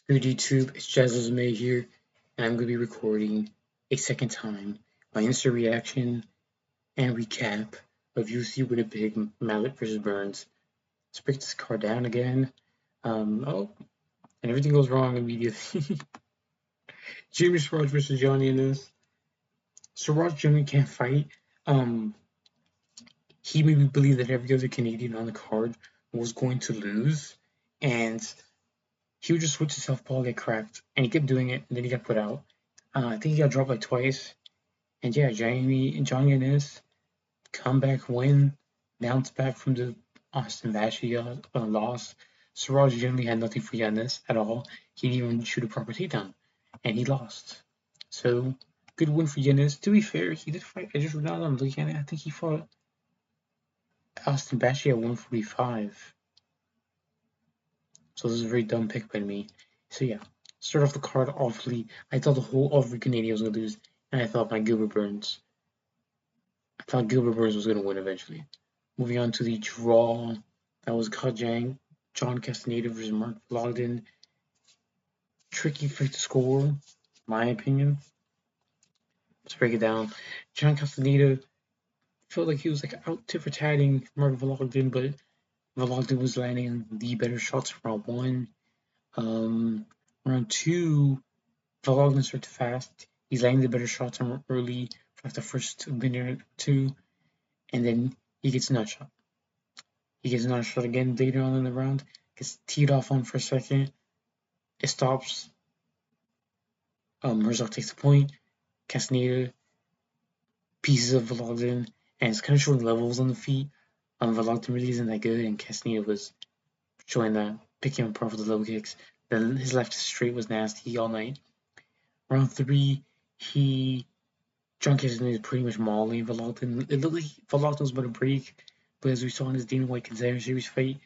Good YouTube, it's jazzlovesmma here, and I'm going to be recording a second time my instant reaction and recap of UC Winnipeg Malott versus Burns. Let's break this card down again. And everything goes wrong immediately. Jimmy Swartz versus Johnny in this. Swartz Jimmy can't fight. Um, he made me believe that every other Canadian on the card was going to lose, and he would just switch to southpaw, get cracked, and he kept doing it, and then he got put out. I think he got dropped like twice. And yeah, Johnny Innes, comeback win, bounce back from the Austin Vashia loss. Siraj generally had nothing for Yanis at all. He didn't even shoot a proper takedown, and he lost. So, good win for Yanis. To be fair, he did fight. I just read on looking at it. I think he fought Austin Vashia at 145. So this is a very dumb pick by me. So yeah, start off the card awfully. I thought all three Canadians was gonna lose, and I thought Gilbert Burns was gonna win eventually. Moving on to the draw, that was John Castaneda versus Mark Logden. Tricky fight to score, my opinion. Let's break it down. John Castaneda felt like he was like out tit for tatting Mark Vologden, but Vologden was landing the better shots round one. Round two, Vologden started fast. He's landing the better shots early for like the first minute or two, and then he gets a nut shot. He gets another shot again later on in the round, gets teed off on for a second. It stops. Herzog takes the point. Castaneda pieces of Vologden, and it's kind of showing levels on the feet. Vologden really isn't that good, and Castaneda was showing that, picking him apart for the low kicks. Then his left straight was nasty all night. Round three, John Castaneda is pretty much mauling Vologden. It looked like Vologden was about to break, but as we saw in his Dana White Contender Series fight,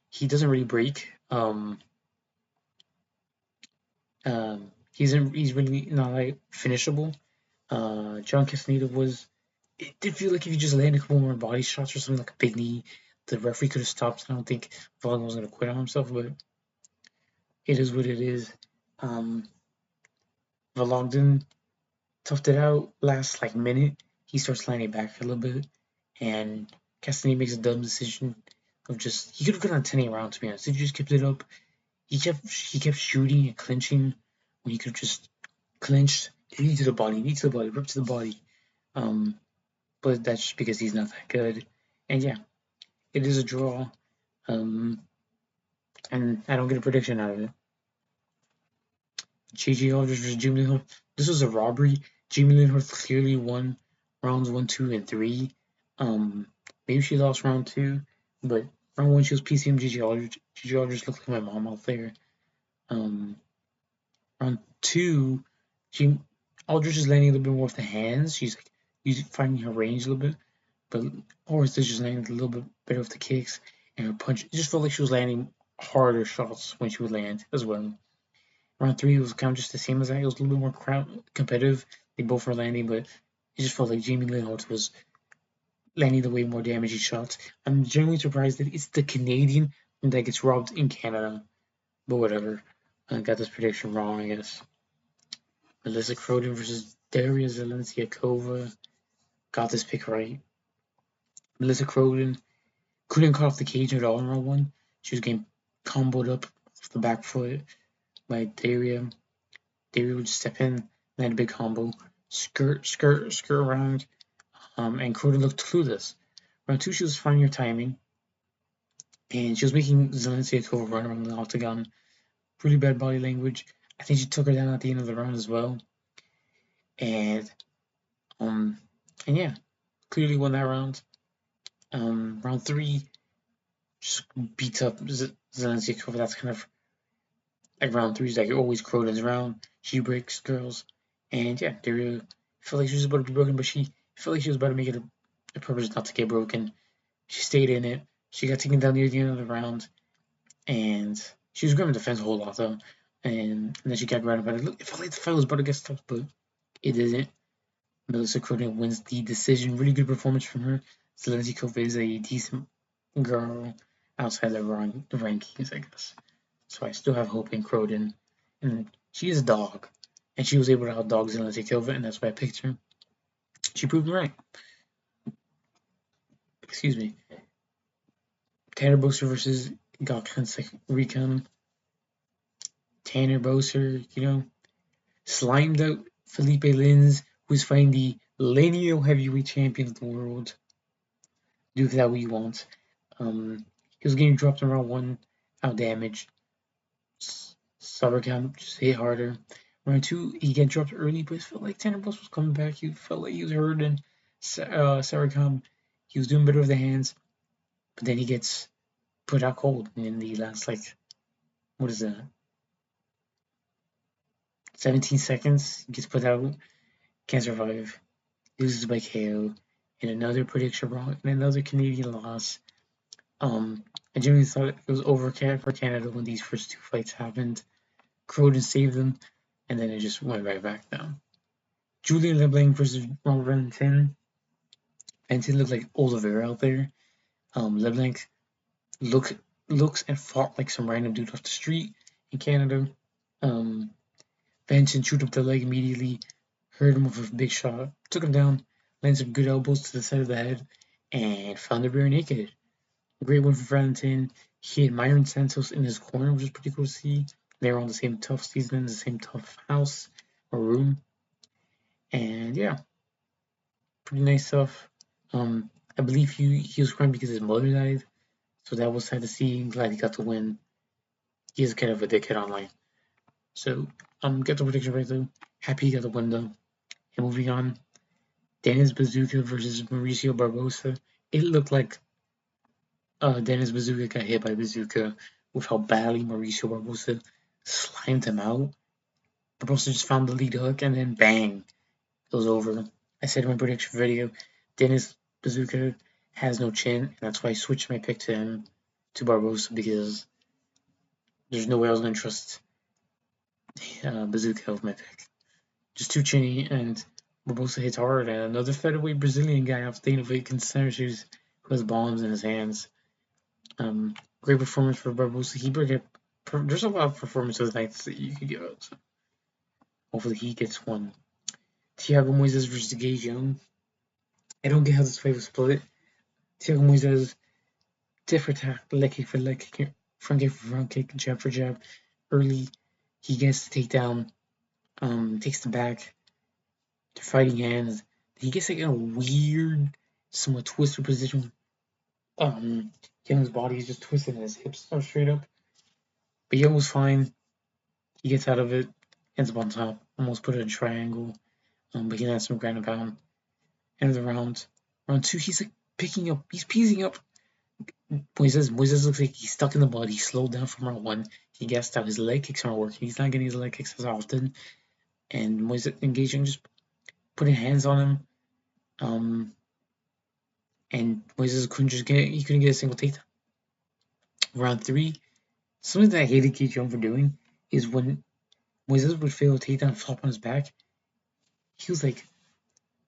he doesn't really break. He's really not like finishable. John Castaneda was. It did feel like if you just landed a couple more body shots or something like a big knee, the referee could have stopped. I don't think Vaughn was going to quit on himself, but it is what it is. Um, Vologden toughed it out last like minute. He starts landing back a little bit, and Castaneda makes a dumb decision of just he could have gone on 10 round to be honest. If he just kept it up, he kept shooting and clinching when he could have just clinched, knee to the body, rip to the body. But that's just because he's not that good. And yeah, it is a draw. And I don't get a prediction out of it. J.J. Aldridge versus Jimmy Lynn. This was a robbery. Jimmy Lynn clearly won rounds 1, 2, and 3. Maybe she lost round 2, but round 1 she was PCM J.J. Aldridge. J.J. Aldridge looked like my mom out there. Round 2, Aldridge is landing a little bit more with the hands. She's finding her range a little bit, but Horace is just landing a little bit better with the kicks and her punch. It just felt like she was landing harder shots when she would land as well. Round 3 was kind of just the same as that. It was a little bit more competitive. They both were landing, but it just felt like Jamie Lynn was landing the way more damaging shots. I'm genuinely surprised that it's the Canadian that gets robbed in Canada, but whatever. I got this prediction wrong, I guess. Melissa Croden versus Daria Zelensiakova. Got this pick right. Melissa Croden couldn't cut off the cage at all in round 1. She was getting comboed up off the back foot by Daria. Daria would step in, land a big combo, skirt around, and Croden looked clueless. Round 2, she was finding her timing, and she was making Zelensiakova run around the octagon. Really bad body language. I think she took her down at the end of the round as well. And yeah, clearly won that round. Round 3 just beats up Zelensiakova. That's kind of like round 3 is like always Croden's round. She breaks girls, and yeah, Daria felt like she was about to be broken, but she felt like she was about to make it a purpose not to get broken. She stayed in it. She got taken down near the end of the round, and she was grabbing defense a whole lot though. And then she got grounded by it. It felt like the fight was about to get stopped, but it didn't. Melissa Croden wins the decision. Really good performance from her. Zelensiakova is a decent girl outside the rankings, I guess. So I still have hope in Croden. And she is a dog. And she was able to outdog Zillian take over, and that's why I picked her. She proved me right. Excuse me. Tanner Boser versus Gokhan Recon. Tanner Boser, slimed out Felipe Lins, who's fighting the lineal heavyweight champion of the world. Do that what you want. He was getting dropped in round 1, out damaged. Sabercam just hit harder. Round 2, he got dropped early, but it felt like Tanner Boser was coming back. He felt like he was hurt, and Sabercam, he was doing better with the hands, but then he gets put out cold in the last, what is that? 17 seconds, he gets put out, can't survive, loses by KO, and another prediction wrong, and another Canadian loss. I genuinely thought it was over for Canada when these first 2 fights happened. Croden saved them, and then it just went right back down. Julian LeBlanc versus Robert Valentin. Valentin looked like Oliveira out there. LeBlanc looks and fought like some random dude off the street in Canada. Valentin chewed up the leg immediately, hurt him with a big shot, took him down, landed some good elbows to the side of the head, and found the rear naked. Great win for Valentin. He had Myron Santos in his corner, which is pretty cool to see. They were on the same tough season, the same tough house or room. And yeah, pretty nice stuff. I believe he was crying because his mother died, so that was sad to see. I'm glad he got the win. He is kind of a dickhead online. So, get the prediction right though. Happy he got the win though. And moving on, Dennis Bazooka versus Mauricio Barbosa. It looked like Dennis Bazooka got hit by Bazooka with how badly Mauricio Barbosa slimed him out. Barbosa just found the lead hook and then bang, it was over. I said in my prediction video, Dennis Bazooka has no chin, and that's why I switched my pick to him, to Barbosa, because there's no way I was going to trust Bazooka with my pick. Just too chinny, and Barbosa hits hard, and another featherweight Brazilian guy off the innovative contenders who has bombs in his hands. Great performance for Barbosa. There's a lot of performances nights that you could give out. So hopefully he gets one. Thiago Moises versus Gage Young. I don't get how this fight was split. Thiago Moises, tit for tat, leg kick for leg kick, front kick for front kick, jab for jab. Early, he gets the takedown, takes the back. They're fighting hands. He gets like in a weird, somewhat twisted position. Young's body is just twisted and his hips are straight up. But Young was fine. He gets out of it, ends up on top, almost put it in a triangle. But he lands some ground and pound. End of the round. Round 2, he's like he's piecing up. Moises looks like he's stuck in the mud. He slowed down from round 1. He guessed out his leg kicks aren't working. He's not getting his leg kicks as often. And Moises engaging, just putting hands on him. And Moises couldn't get a single takedown. Round 3, something that I hated Gage Young for doing is when Moises would fail a takedown and flop on his back, he was like,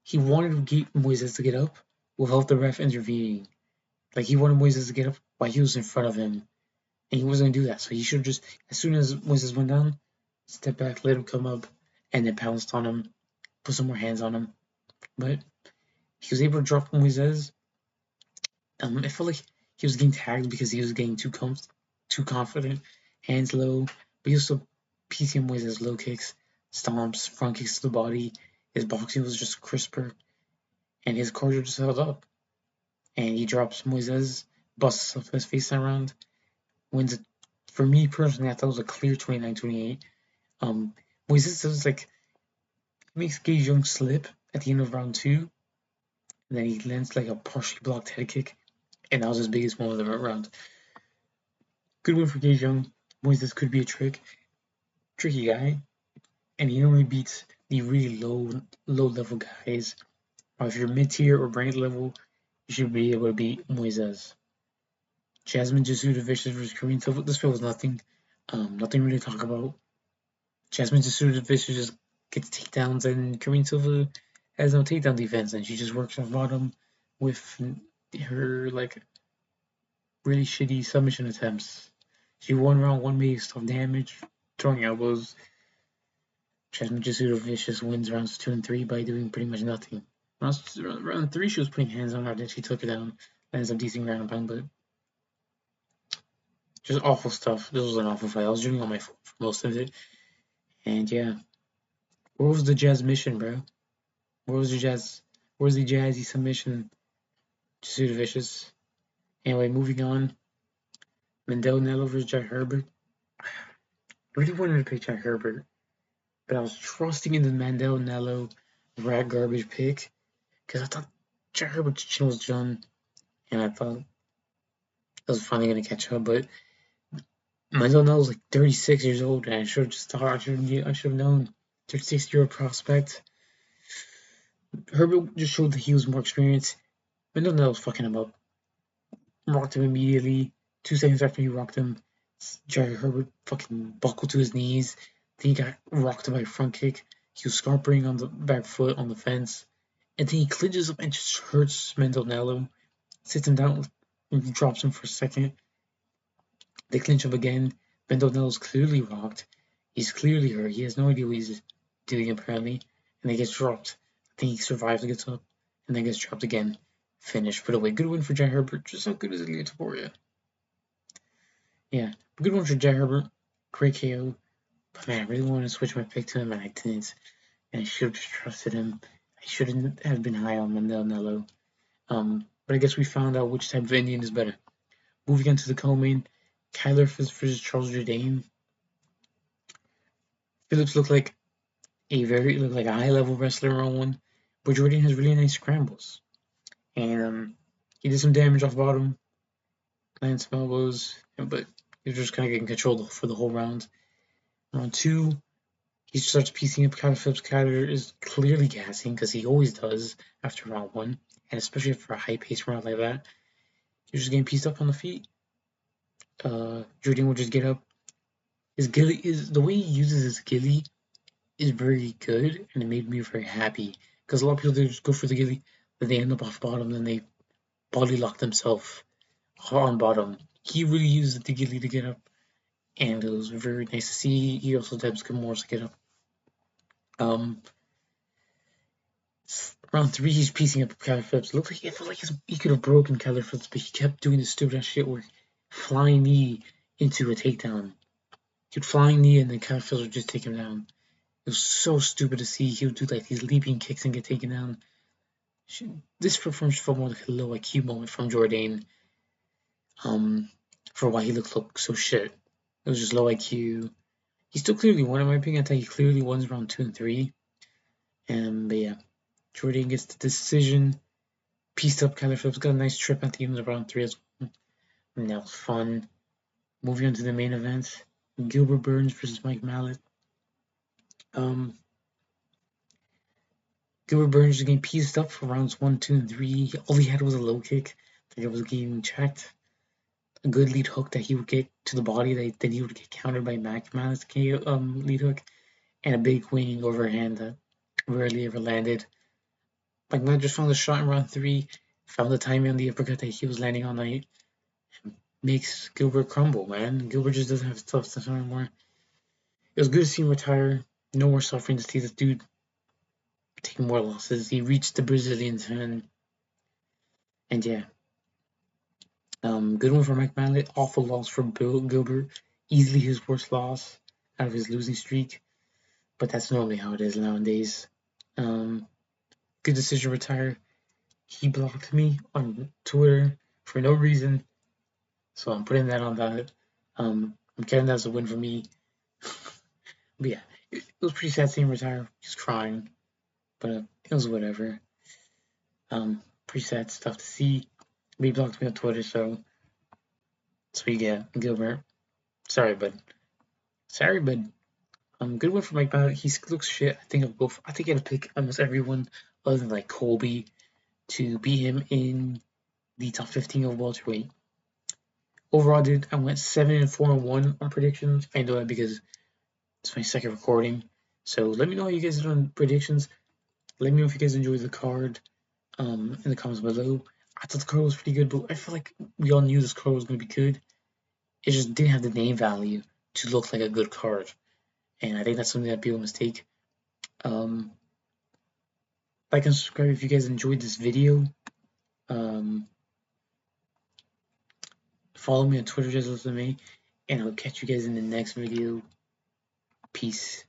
he wanted Moises to get up without the ref intervening. Like, he wanted Moises to get up while he was in front of him, and he wasn't going to do that. So he should have just, as soon as Moises went down, step back, let him come up, and then pounced on him, put some more hands on him. But he was able to drop Moises. I felt like he was getting tagged because he was getting too confident, hands low, but he was still piecing Moises low kicks, stomps, front kicks to the body. His boxing was just crisper, and his cardio just held up. And he drops Moises, busts up his face that round, wins it. For me personally, I thought it was a clear 29-28. Moises does makes Gage Young slip at the end of round 2, and then he lands like a partially blocked head kick, and that was his biggest moment of the round. Good win for Gage Young. Moises could be a tricky guy, and he normally beats the really low level guys. Or if you're mid tier or brain level, you should be able to beat Moises. Jasmine Jesuda versus Korean Silva. This fight was nothing. Nothing really to talk about. Jasmine Jesuda just gets takedowns, and Korean Silva has no takedown defense, and she just works on bottom with her really shitty submission attempts. She won round 1, made stuff damage, throwing elbows. Jasmine Jasuda Vicious wins rounds 2 and 3 by doing pretty much nothing. Round 3, she was putting hands on her, then she took her down, lands up decent ground and pound, but just awful stuff. This was an awful fight. I was doing on my phone for most of it. And yeah, where was the Jazz mission, bro? Where's the jazzy submission to Suda Vicious? Anyway, moving on. Mendel Nello versus Jack Herbert. I really wanted to pick Jack Herbert, but I was trusting in the Mendel Nello rat garbage pick because I thought Jack Herbert's chin was done, and I thought I was finally gonna catch up. But Mendel Nello's like 36 years old, and I should have just thought I should have known. 36-year-old prospect. Herbert just showed that he was more experienced. Mendel Nello was fucking him up. Rocked him immediately. 2 seconds after he rocked him, Jack Herbert fucking buckled to his knees. Then he got rocked by a front kick. He was scarpering on the back foot on the fence. And then he clinches up and just hurts Mendonello. Sits him down and drops him for a second. They clinch up again. Mendonello's clearly rocked. He's clearly hurt. He has no idea what he's doing apparently. And he gets dropped. I think he survives and gets up. And then gets dropped again. Finish. Put away. Good win for Jack Herbert. Just how good as Ilya Taporia. Yeah. Good one for Jack Herbert. Great KO. But man, I really wanted to switch my pick to him and I didn't. And I should have just trusted him. I shouldn't have been high on Mendonello. But I guess we found out which type of Indian is better. Moving on to the co-main, Kyler versus Charles Jourdain. Phillips looked like a high-level wrestler in round 1, but Jourdain has really nice scrambles. And he did some damage off bottom, landed some elbows, but he was just kind of getting control for the whole round. Round 2, he starts piecing up Kyler Phillips. Kyler is clearly gassing because he always does after round 1, and especially for a high-paced round like that. He's just getting pieced up on the feet. Jourdain will just get up. His ghillie is the way he uses his ghillie is very good, and it made me very happy because a lot of people they just go for the ghillie, but they end up off bottom, then they body lock themselves on bottom. He really used the ghillie to get up, and it was very nice to see. He also did good more to get up. Round 3, he's piecing up Kyler Phillips. It felt like he could have broken Kyler Phillips, but he kept doing this stupid ass shit where flying knee into a takedown. He'd flying knee and then Kyler Phillips would just take him down. It was so stupid to see. He would do like these leaping kicks and get taken down. This performance felt more like a low IQ moment from Jourdain. For why he looked so shit. It was just low IQ. He still clearly won in my opinion. I think he clearly won round 2 and 3. But yeah, Jourdain gets the decision. Pieced up Kyler Phillips. Got a nice trip at the end of round 3 as well. And that was fun. Moving on to the main event. Gilbert Burns versus Mike Malott. Gilbert Burns was getting pieced up for rounds 1, 2, and 3. All he had was a low kick that it was getting checked. A good lead hook that he would get to the body that he would get countered by Mike Mallott's lead hook. And a big winging overhand that rarely ever landed. Mike Malott just found a shot in round 3. Found the timing on the uppercut that he was landing all night. Makes Gilbert crumble, man. Gilbert just doesn't have stuff anymore. It was good to see him retire. No more suffering to see this dude take more losses. He reached the Brazilian fan. And yeah. Good one for Mike Malott. Awful loss for Gilbert. Easily his worst loss out of his losing streak. But that's normally how it is nowadays. Good decision to retire. He blocked me on Twitter for no reason. So I'm putting that on that. I'm counting that as a win for me. But yeah, it was pretty sad seeing him retire. He's crying. But it was whatever. Pretty sad stuff to see. He blocked me on Twitter, so you get Gilbert. Sorry, bud. Good one for Mike Malott. He looks shit. I think I'd pick almost everyone other than like Colby to beat him in the top 15 of welterweight. Overall, dude, I went 7-4-1 on predictions. I know that because it's my second recording. So let me know how you guys did on predictions. Let me know if you guys enjoyed the card in the comments below. I thought the card was pretty good, but I feel like we all knew this card was going to be good. it just didn't have the name value to look like a good card. And I think that's something that people mistake. Um, like and subscribe if you guys enjoyed this video. Um, follow me on Twitter, jazzlovesmma, and I'll catch you guys in the next video. Peace.